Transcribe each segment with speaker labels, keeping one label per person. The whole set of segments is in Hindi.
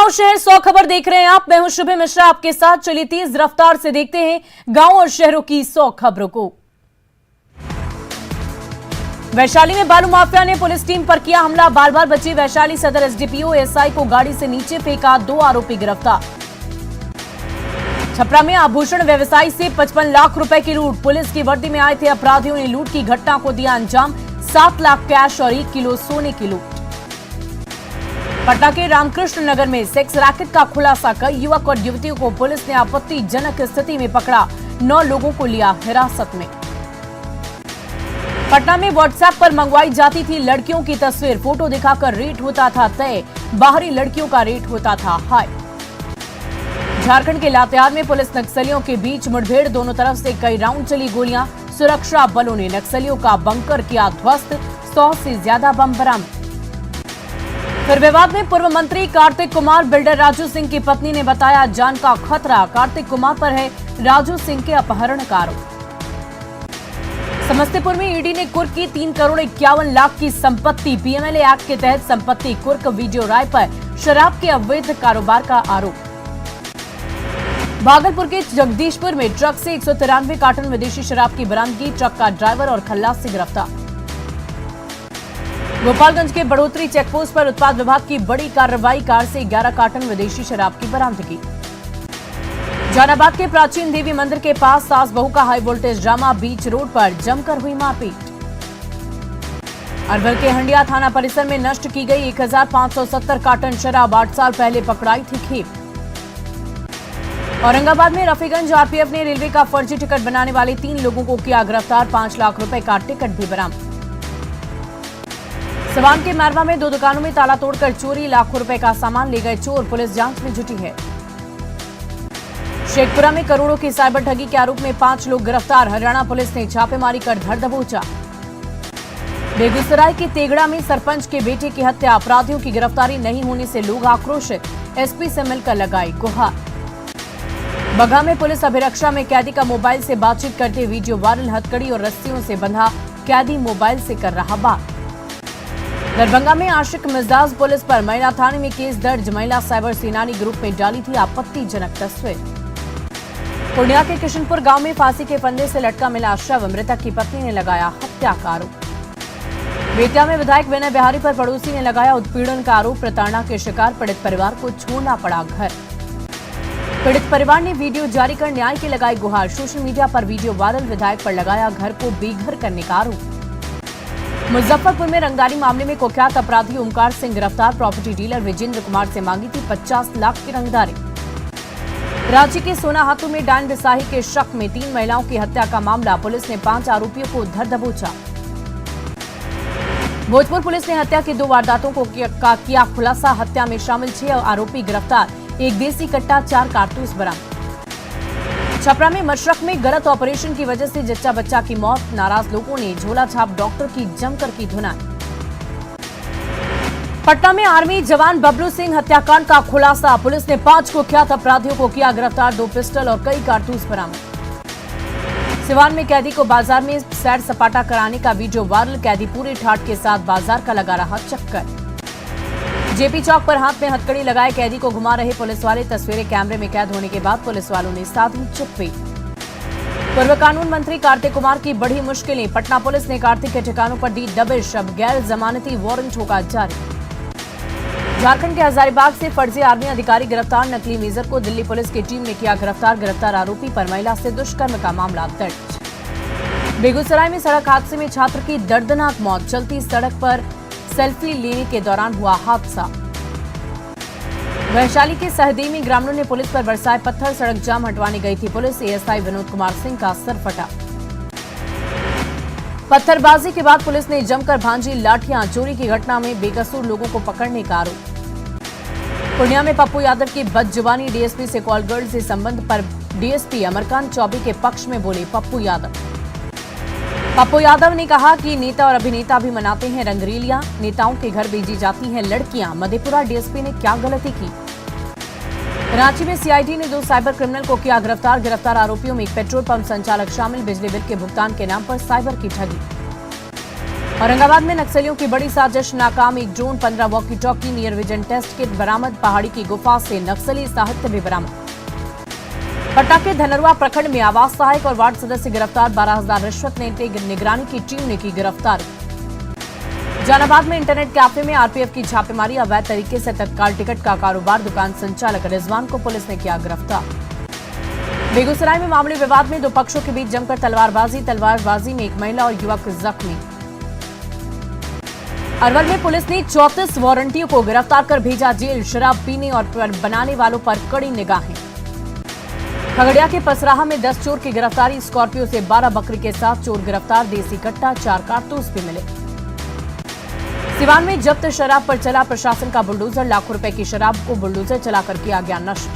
Speaker 1: गांव शहर 100 खबर देख रहे हैं आप। मैं हूं शुभ मिश्रा आपके साथ। चलिए तेज रफ्तार से देखते हैं गांव और शहरों की 100 खबरों को। वैशाली में बालू माफिया ने पुलिस टीम पर किया हमला। बाल बाल बची वैशाली सदर एसडीपीओ एसआई को गाड़ी से नीचे फेंका। 2 आरोपी गिरफ्तार। छपरा में आभूषण व्यवसायी से 55 लाख रुपए की लूट। पुलिस की वर्दी में आए थे अपराधियों ने लूट की घटना को दिया अंजाम। 7 लाख कैश और 1 किलो सोने की लूट। पटना के रामकृष्ण नगर में सेक्स रैकेट का खुलासा। कई युवक और युवतियों को पुलिस ने आपत्तिजनक स्थिति में पकड़ा। 9 लोगों को लिया हिरासत में। पटना में व्हाट्सएप पर मंगवाई जाती थी लड़कियों की तस्वीर। फोटो दिखाकर रेट होता था तय। बाहरी लड़कियों का रेट होता था हाई। झारखंड के लातेहार में पुलिस नक्सलियों के बीच मुठभेड़। दोनों तरफ से कई राउंड चली गोलियां। सुरक्षा बलों ने नक्सलियों का बंकर किया ध्वस्त। 100 से ज्यादा बम बरामद। फिर विवाद में पूर्व मंत्री कार्तिक कुमार। बिल्डर राजू सिंह की पत्नी ने बताया जान का खतरा। कार्तिक कुमार पर है राजू सिंह के अपहरण का आरोप। समस्तीपुर में ईडी ने कुर्क की 3 करोड़ 51 लाख की संपत्ति। पीएमएलए एक्ट के तहत संपत्ति कुर्क। वीडियो राय पर शराब के अवैध कारोबार का आरोप। भागलपुर के जगदीशपुर में ट्रक से 193 कार्टन विदेशी शराब की बरामदगी। ट्रक का ड्राइवर और खल्लासी गिरफ्तार। गोपालगंज के बढ़ोतरी चेकपोस्ट पर उत्पाद विभाग की बड़ी कार्रवाई। कार से 11 कार्टन विदेशी शराब की बरामदगी। जहानाबाद के प्राचीन देवी मंदिर के पास सास बहू का हाई वोल्टेज ड्रामा। बीच रोड पर जमकर हुई मारपीट। अरवल के हंडिया थाना परिसर में नष्ट की गई 1570 कार्टन शराब। 8 साल पहले पकड़ाई थी खेप। औरंगाबाद में रफीगंज आरपीएफ ने रेलवे का फर्जी टिकट बनाने वाले 3 लोगों को किया गिरफ्तार। 5 लाख रुपए का टिकट भी बरामद। सिवान के मैरवा में 2 दुकानों में ताला तोड़कर चोरी। लाखों रुपए का सामान ले गए चोर। पुलिस जांच में जुटी है। शेखपुरा में करोड़ों की साइबर ठगी के आरोप में 5 लोग गिरफ्तार। हरियाणा पुलिस ने छापेमारी कर धर दबोचा। बेगूसराय के तेगड़ा में सरपंच के बेटे की हत्या। अपराधियों की गिरफ्तारी नहीं होने से लोग आक्रोशित। एसपी से मिलकर लगाई गुहार। बगहा में पुलिस अभिरक्षा में कैदी का मोबाइल से बातचीत करते वीडियो वायरल। हथकड़ी और रस्सियों से बंधा कैदी मोबाइल से कर रहा बात। दरभंगा में आशिक मिजाज पुलिस पर। महिला थाने में केस दर्ज। महिला साइबर सेनानी ग्रुप में डाली थी आपत्तिजनक तस्वीर। पूर्णिया के किशनपुर गांव में फांसी के फंदे से लटका मिला शव। मृतक की पत्नी ने लगाया हत्या का आरोप। बेतिया में विधायक विनय बिहारी पर पड़ोसी ने लगाया उत्पीड़न का आरोप। प्रताड़ना के शिकार पीड़ित परिवार को छोड़ना पड़ा घर। पीड़ित परिवार ने वीडियो जारी कर न्याय की लगाई गुहार। सोशल मीडिया पर वीडियो वायरल। विधायक पर लगाया घर को बेघर करने का आरोप। मुजफ्फरपुर में रंगदारी मामले में कुख्यात अपराधी ओमकार सिंह गिरफ्तार। प्रॉपर्टी डीलर विजेंद्र कुमार से मांगी थी 50 लाख की रंगदारी। रांची के सोनाहातू में डायन बिसाही के शक में 3 महिलाओं की हत्या का मामला। पुलिस ने 5 आरोपियों को धर दबोचा। भोजपुर पुलिस ने हत्या की 2 वारदातों को किया खुलासा। हत्या में शामिल 6 आरोपी गिरफ्तार। 1 देसी कट्टा 4 कारतूस बरामद। छपरा में मशरक में गलत ऑपरेशन की वजह से जच्चा बच्चा की मौत। नाराज लोगों ने झोला छाप डॉक्टर की जमकर की धुनाई। पटना में आर्मी जवान बबलू सिंह हत्याकांड का खुलासा। पुलिस ने 5 कुख्यात अपराधियों को किया गिरफ्तार। 2 पिस्टल और कई कारतूस बरामद। सिवान में कैदी को बाजार में सैर सपाटा कराने का वीडियो वायरल। कैदी पूरे ठाठ के साथ बाजार का लगा रहा चक्कर। जेपी चौक पर हाथ में हथकड़ी लगाए कैदी को घुमा रहे पुलिस वाले। तस्वीरें कैमरे में कैद होने के बाद पुलिस वालों ने साधी चुप्पी। पूर्व कानून मंत्री कार्तिक कुमार की बढ़ी मुश्किलें। पटना पुलिस ने कार्तिक के ठिकानों पर दी दबिश। अब गैर जमानती वारंट होगा जारी। झारखंड के हजारीबाग से फर्जी आर्मी अधिकारी गिरफ्तार। नकली मेजर को दिल्ली पुलिस की टीम ने किया गिरफ्तार। गिरफ्तार आरोपी पर महिला से दुष्कर्म का मामला दर्ज। बेगूसराय में सड़क हादसे में छात्र की दर्दनाक मौत। चलती सड़क पर सेल्फी लेने के दौरान हुआ हादसा। वैशाली के सहदेव में ग्रामीणों ने पुलिस पर बरसाए पत्थर। सड़क जाम हटवाने गई थी पुलिस। एएसआई विनोद कुमार सिंह का सर फटा। पत्थरबाजी के बाद पुलिस ने जमकर भांजी लाठियां। चोरी की घटना में बेकसूर लोगों को पकड़ने का आरोप। पूर्णिया में पप्पू यादव की बदजुबानी। डीएसपी से कॉल गर्ल से संबंध पर डीएसपी अमरकांत चौबे के पक्ष में बोले पप्पू यादव। पप्पू यादव ने कहा कि नेता और अभिनेता भी मनाते हैं रंगरेलियां। नेताओं के घर भेजी जाती हैं लड़कियां। मधेपुरा डीएसपी ने क्या गलती की। रांची में सीआईडी ने 2 साइबर क्रिमिनल को किया गिरफ्तार। गिरफ्तार आरोपियों में एक पेट्रोल पंप संचालक शामिल। बिजली बिल के भुगतान के नाम पर साइबर की ठगी। औरंगाबाद में नक्सलियों की बड़ी साजिश नाकाम, एक drone, 15 walkie talkie, near vision test kit बरामद, पहाड़ी की गुफा से नक्सली साहित्य भी बरामद। पटना के धनरुआ प्रखंड में आवास सहायक और वार्ड सदस्य गिरफ्तार, 12,000 रिश्वत लेते निगरानी की टीम ने की गिरफ्तारी। जहानाबाद में इंटरनेट कैफे में आरपीएफ की छापेमारी, अवैध तरीके से तत्काल टिकट का कारोबार, दुकान संचालक रिजवान को पुलिस ने किया गिरफ्तार। बेगूसराय में मामूली विवाद में दो पक्षों के बीच जमकर तलवारबाजी में एक महिला और युवक जख्मी। अरवल में पुलिस ने 34 वारंटियों को गिरफ्तार कर भेजा जेल, शराब पीने और बनाने वालों पर कड़ी निगाहें। खगड़िया के पसराहा में 10 चोर की गिरफ्तारी, स्कॉर्पियो से 12 बकरी के साथ चोर गिरफ्तार, देसी कट्टा, 4 कारतूस भी मिले। सिवान में जब्त शराब पर चला प्रशासन का बुलडोजर, लाखों रुपए की शराब को बुलडोजर चलाकर किया गया नष्ट।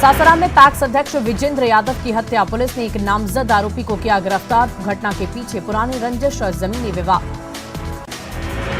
Speaker 1: सासाराम में पैक्स अध्यक्ष विजेंद्र यादव की हत्या, पुलिस ने एक नामजद आरोपी को किया गिरफ्तार, घटना के पीछे पुरानी रंजिश और जमीनी विवाद।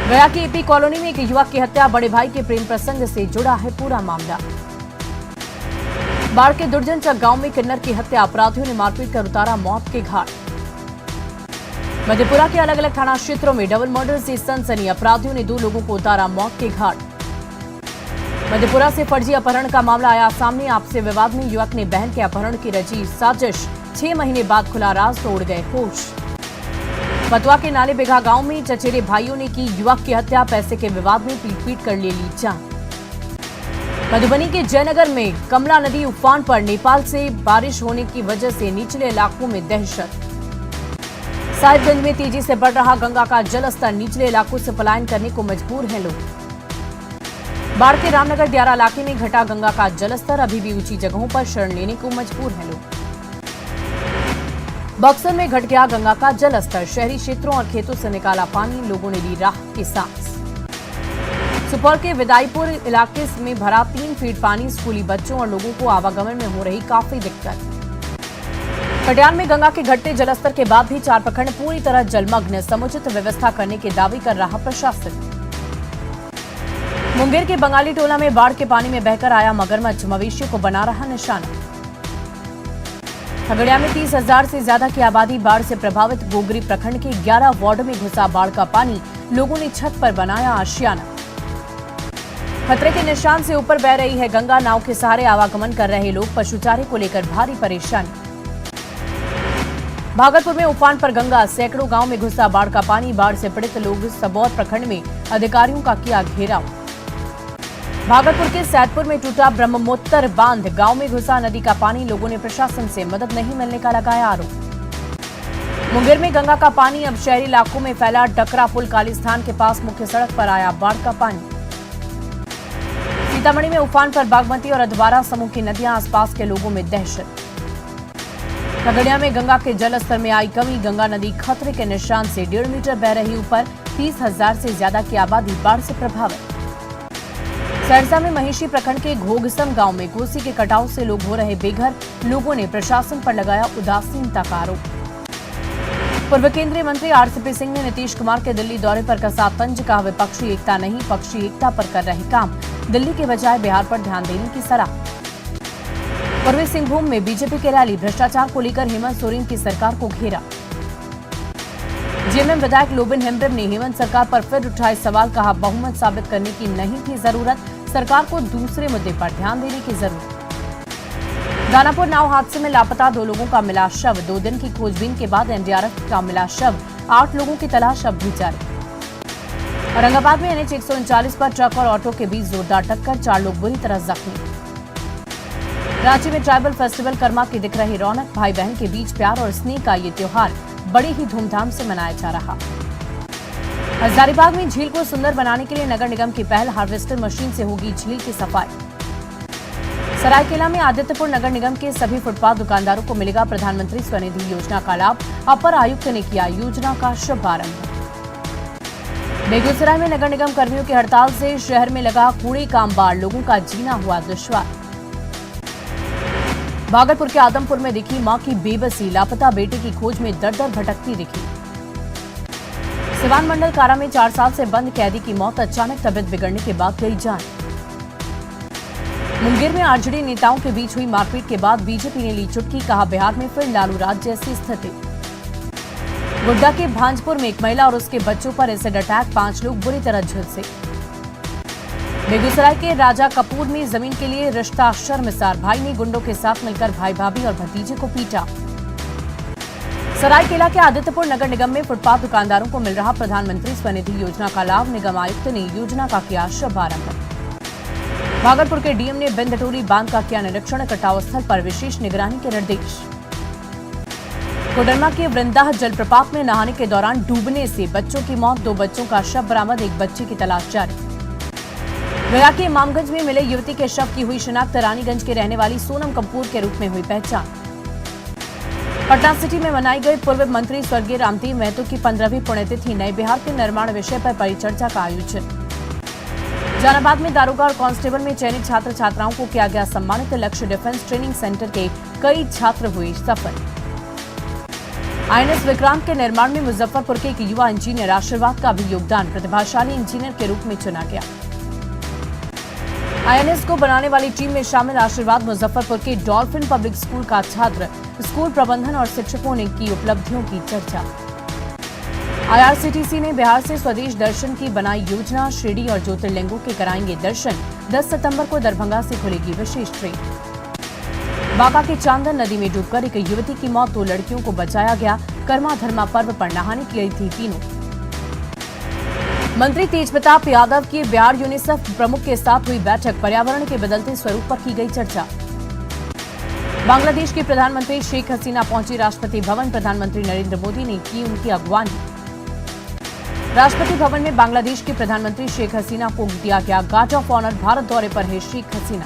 Speaker 1: गया की एपी कॉलोनी में एक युवक की हत्या, बड़े भाई के प्रेम प्रसंग से जुड़ा है पूरा मामला। बाढ़ के दुर्जनचक गांव में किन्नर की हत्या, अपराधियों ने मारपीट कर उतारा मौत के घाट। मधेपुरा के अलग अलग थाना क्षेत्रों में डबल मर्डर से सनसनी, अपराधियों ने 2 लोगों को उतारा मौत के घाट। मधेपुरा से फर्जी अपहरण का मामला आया सामने, आपसी विवाद में युवक ने बहन के अपहरण की रची साजिश, 6 महीने बाद खुला राज, तोड़ गए होश। फतुआ के नाले बिघा गांव में चचेरे भाइयों ने की युवक की हत्या, पैसे के विवाद में पीट कर ले ली जान। मधुबनी के जयनगर में कमला नदी उफान पर, नेपाल से बारिश होने की वजह से निचले इलाकों में दहशत। साहिबगंज में तेजी से बढ़ रहा गंगा का जलस्तर, निचले इलाकों से पलायन करने को मजबूर हैं लोग। बाढ़ के रामनगर दियारा इलाके में घटा गंगा का जलस्तर, अभी भी ऊंची जगहों पर शरण लेने को मजबूर हैं लोग। बक्सर में घट गया गंगा का जलस्तर, शहरी क्षेत्रों और खेतों से निकाला पानी, लोगों ने ली राहत की सांस। सुपौल के विदाईपुर इलाके में भरा 3 फीट पानी, स्कूली बच्चों और लोगों को आवागमन में हो रही काफी दिक्कत। कटिहार में गंगा के घटते जलस्तर के बाद भी 4 प्रखंड पूरी तरह जलमग्न, समुचित व्यवस्था करने के दावे कर रहा प्रशासन। मुंगेर के बंगाली टोला में बाढ़ के पानी में बहकर आया मगरमच्छ, मवेशियों को बना रहा निशाना। खगड़िया में 30,000 से ज्यादा की आबादी बाढ़ से प्रभावित, गोगरी प्रखंड के 11 वार्ड में घुसा बाढ़ का पानी, लोगों ने छत पर बनाया आशियाना। खतरे के निशान से ऊपर बह रही है गंगा, नाव के सहारे आवागमन कर रहे लोग, पशुचारे को लेकर भारी परेशानी। भागलपुर में उफान पर गंगा, सैकड़ों गांव में घुसा बाढ़ का पानी, बाढ़ से पीड़ित लोग सबौर प्रखंड में अधिकारियों का किया घेराव। भागलपुर के सैदपुर में टूटा ब्रह्मोत्तर बांध, गांव में घुसा नदी का पानी, लोगों ने प्रशासन से मदद नहीं मिलने का लगाया आरोप। मुंगेर में गंगा का पानी अब शहरी इलाकों में फैला, डकरा पुल कालीस्थान के पास मुख्य सड़क पर आया बाढ़ का पानी। सीतामढ़ी में उफान पर बागमती और अधवारा समूह की नदियां, आसपास के लोगों में दहशत। खगड़िया में गंगा के जलस्तर में आई कमी, गंगा नदी खतरे के निशान से 1.5 मीटर बह रही ऊपर, 30,000 से ज्यादा की आबादी बाढ़ से प्रभावित। सरसा में महिषी प्रखंड के घोगसम गांव में कोसी के कटाव से लोग हो रहे बेघर, लोगों ने प्रशासन पर लगाया उदासीनता का आरोप। पूर्व केंद्रीय मंत्री आरसीपी सिंह ने नीतीश कुमार के दिल्ली दौरे पर कसा तंज, कहा विपक्षी एकता नहीं, पक्षी एकता पर कर रहे काम, दिल्ली के बजाय बिहार पर ध्यान देने की सलाह। पूर्वी सिंहभूम में बीजेपी की रैली, भ्रष्टाचार को लेकर हेमंत सोरेन की सरकार को घेरा। जेएमएम विधायक लोबिन हेम्ब्रम ने हेमंत सरकार पर फिर उठाए सवाल, कहा बहुमत साबित करने की नहीं थी जरूरत, सरकार को दूसरे मुद्दे पर ध्यान देने की जरूरत। दानापुर नाव हादसे में लापता 2 लोगों का मिला शव, 2 दिन की खोजबीन के बाद एनडीआरएफ का मिला शव, 8 लोगों की तलाश अब भी जारी। औरंगाबाद में एनएच 139 पर ट्रक और ऑटो के बीच जोरदार टक्कर, 4 लोग बुरी तरह जख्मी। रांची में ट्राइबल फेस्टिवल कर्मा की दिख रही रौनक, भाई बहन के बीच प्यार और स्नेह का ये त्योहार बड़ी ही धूमधाम से मनाया जा रहा। हजारीबाग में झील को सुंदर बनाने के लिए नगर निगम की पहल, हार्वेस्टर मशीन से होगी झील की सफाई। सरायकेला में आदित्यपुर नगर निगम के सभी फुटपाथ दुकानदारों को मिलेगा प्रधानमंत्री स्वनिधि योजना का लाभ, अपर आयुक्त ने किया योजना का शुभारंभ। बेगूसराय में नगर निगम कर्मियों की हड़ताल से शहर में लगा कूड़े का अंबार, लोगों का जीना हुआ दुश्वार। भागलपुर के आदमपुर में दिखी मां की बेबसी, लापता बेटे की खोज में दर-दर भटकती दिखी। सिवान मंडल कारा में 4 साल से बंद कैदी की मौत, अचानक तबियत बिगड़ने के बाद गई जान। मुंगेर में आरजेडी नेताओं के बीच हुई मारपीट के बाद बीजेपी ने ली चुटकी, कहा बिहार में फिर लालू राज जैसी स्थिति। गोड्डा के भांजपुर में एक महिला और उसके बच्चों पर एसिड अटैक, 5 लोग बुरी तरह झुलसे। बेगूसराय के राजा कपूर में जमीन के लिए रिश्ता शर्मसार, भाई ने गुंडों के साथ मिलकर भाई भाभी और भतीजे को पीटा। सरायकेला के आदित्यपुर नगर निगम में फुटपाथ दुकानदारों को मिल रहा प्रधानमंत्री स्वनिधि योजना का लाभ, निगम आयुक्त ने योजना का किया शुभारंभ। भागलपुर के डीएम ने बिंदटोरी बांध का किया निरीक्षण, कटाव स्थल पर विशेष निगरानी के निर्देश। कोडरमा के वृंदाह जलप्रपात में नहाने के दौरान डूबने से बच्चों की मौत, 2 बच्चों का शव बरामद, एक बच्चे की तलाश जारी। गया के इमामगंज में मिले युवती के शव की हुई शिनाख्त, रानीगंज के रहने वाली सोनम कपूर के रूप में हुई पहचान। पटना सिटी में मनाई गई पूर्व मंत्री स्वर्गीय रामदेव महतो की 15वीं पुण्यतिथि, नए बिहार के निर्माण विषय पर परिचर्चा का आयोजन। जहानाबाद में दारोगा और कांस्टेबल में चयनित छात्र छात्राओं को किया गया सम्मानित, लक्ष्य डिफेंस ट्रेनिंग सेंटर के कई छात्र हुए सफल। आईएनएस विक्रांत के निर्माण में मुजफ्फरपुर के एक युवा इंजीनियर आशीर्वाद का भी योगदान, प्रतिभाशाली इंजीनियर के रूप में चुना गया। आईएनएस को बनाने वाली टीम में शामिल आशीर्वाद मुजफ्फरपुर के डॉल्फिन पब्लिक स्कूल का छात्र, स्कूल प्रबंधन और शिक्षकों ने की उपलब्धियों की चर्चा। आईआरसीटीसी ने बिहार से स्वदेश दर्शन की बनाई योजना, शिरडी और ज्योतिर्लिंगों के कराएंगे दर्शन, 10 सितंबर को दरभंगा से खुलेगी विशेष ट्रेन। बांका के चांदन नदी में डूबकर एक युवती की मौत, 2 लड़कियों को बचाया गया, कर्मा धर्मा पर्व पर नहाने गई थी तीनों। मंत्री तेज प्रताप यादव की बिहार यूनिसेफ प्रमुख के साथ हुई बैठक, पर्यावरण के बदलते स्वरूप पर की गई चर्चा। बांग्लादेश की प्रधानमंत्री शेख हसीना पहुंची राष्ट्रपति भवन, प्रधानमंत्री नरेंद्र मोदी ने की उनकी अगवानी। राष्ट्रपति भवन में बांग्लादेश की प्रधानमंत्री शेख हसीना को दिया गया गार्ड ऑफ ऑनर, भारत दौरे पर है शेख हसीना।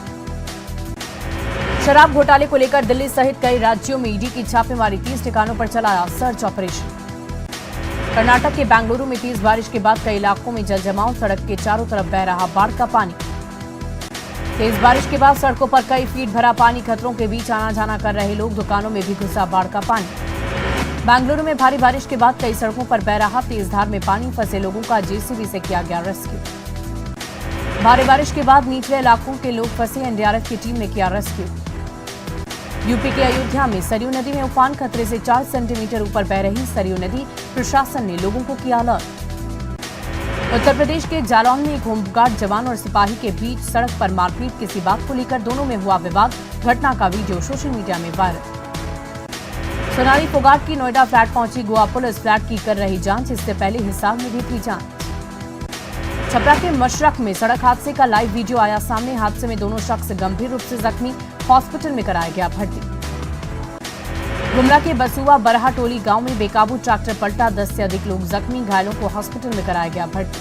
Speaker 1: शराब घोटाले को लेकर दिल्ली सहित कई राज्यों में ईडी की छापेमारी, 30 ठिकानों पर चलाया सर्च ऑपरेशन। कर्नाटक के बेंगलुरु में तेज बारिश के बाद कई इलाकों में जल जमाव, सड़क के चारों तरफ बह रहा बाढ़ का पानी। तेज बारिश के बाद सड़कों पर कई फीट भरा पानी, खतरों के बीच आना जाना कर रहे लोग, दुकानों में भी घुसा बाढ़ का पानी। बेंगलुरु में भारी बारिश के बाद कई सड़कों पर बह रहा तेज धार में पानी, फंसे लोगों का जेसीबी से किया गया रेस्क्यू। भारी बारिश के बाद निचले इलाकों के लोग फंसे, एनडीआरएफ की टीम ने किया रेस्क्यू। यूपी के अयोध्या में सरयू नदी में उफान, खतरे से 4 सेंटीमीटर ऊपर बह रही सरयू नदी, प्रशासन ने लोगों को किया अलर्ट। उत्तर प्रदेश के जालौन में एक होमगार्ड जवान और सिपाही के बीच सड़क पर मारपीट, किसी बात को लेकर दोनों में हुआ विवाद, घटना का वीडियो सोशल मीडिया में वायरल। सोनाली फोगाट की नोएडा फ्लैट पहुंची गोवा पुलिस, फ्लैट की कर रही जांच, इससे पहले हिसार में भी थी जांच। छपरा के मशरक में सड़क हादसे का लाइव वीडियो आया सामने, हादसे में दोनों शख्स गंभीर रूप से जख्मी, हॉस्पिटल में कराया गया भर्ती। गुमला के बसुआ बरहा टोली गांव में बेकाबू ट्रैक्टर पलटा, 10 से अधिक लोग जख्मी, घायलों को हॉस्पिटल में कराया गया भर्ती।